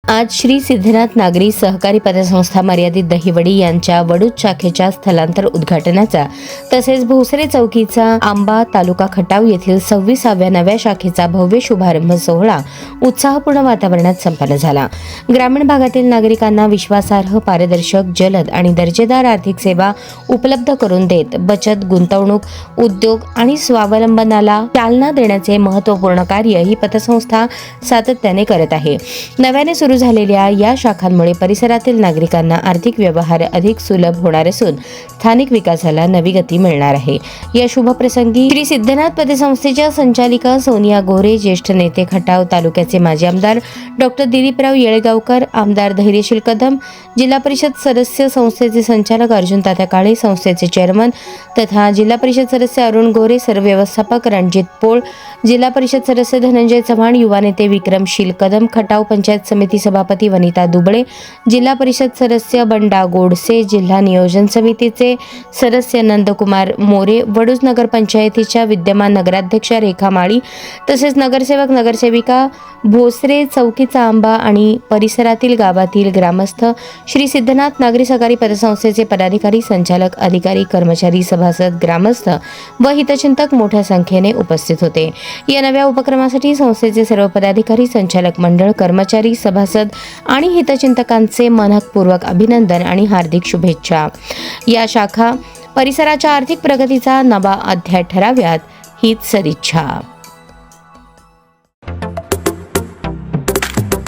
आज श्री सिद्धनाथ नागरी सहकारी पतसंस्था मर्यादित दहिवडी यांच्या वडूज शाखेच्या स्थलांतर उद्घाटनाचा तसेच भोसरे चौकीचा आंबा तालुका खटाव येथील 26व्या नव्या शाखेचा भव्य शुभारंभ सोहळा उत्साहपूर्ण वातावरणात संपन्न झाला। ग्रामीण भागातील नागरिकांना विश्वासार्ह, पारदर्शक, जलद आणि दर्जेदार आर्थिक सेवा उपलब्ध करून देत बचत, गुंतवणूक, उद्योग आणि स्वावलंबनाला चालना देण्याचे महत्त्वपूर्ण कार्य ही पतसंस्था सातत्याने करत आहे। नव्याने सुरू झालेल्या या शाखांमुळे परिसरातील नागरिकांना आर्थिक व्यवहार अधिक सुलभ होणार असून स्थानिक विकासाला नवी गती मिळणार आहे। या शुभप्रसंगी श्री सिद्धनाथ पतसंस्थेच्या संचालिका सोनिया गोरे, ज्येष्ठ नेते खटाव तालुक्याचे माजी आमदार डॉक्टर दिलीपराव येळेगावकर, आमदार धैर्यशील कदम, जिल्हा परिषद सदस्य संस्थेचे संचालक अर्जुन तात्या काळे, संस्थेचे चेअरमन तथा जिल्हा परिषद सदस्य अरुण गोरे, सर्व व्यवस्थापक रणजित पोळ, जिल्हा परिषद सदस्य धनंजय चव्हाण, युवा नेते विक्रमशील कदम, खटाव पंचायत समिती सभापती वनिता दुबळे, जिल्हा परिषद सदस्य बंडा गोडसे, जिल्हा नियोजन समितीचे सदस्य नंदकुमार मोरे, वडूज नगर पंचायतीच्या विद्यमान नगराध्यक्षा रेखा माळी तसेच नगरसेवक, नगरसेविका, भोसरे चौकीचा आंबा आणि परिसरातील गावातील ग्रामस्थ, श्री सिद्धनाथ नागरी सहकारी पतसंस्थेचे पदाधिकारी, संचालक, अधिकारी, कर्मचारी, सभासद, ग्रामस्थ व हितचिंतक मोठ्या संख्येने उपस्थित होते। या नव्या उपक्रमासाठी संस्थेचे सर्व पदाधिकारी, संचालक मंडळ, कर्मचारी, सभासद आणि हितचिंतकांचे मनपूर्वक अभिनंदन आणि हार्दिक शुभेच्छा। या शाखा परिसराच्या आर्थिक प्रगतीचा नवा अध्याय ठराव्यात हीच सदिच्छा।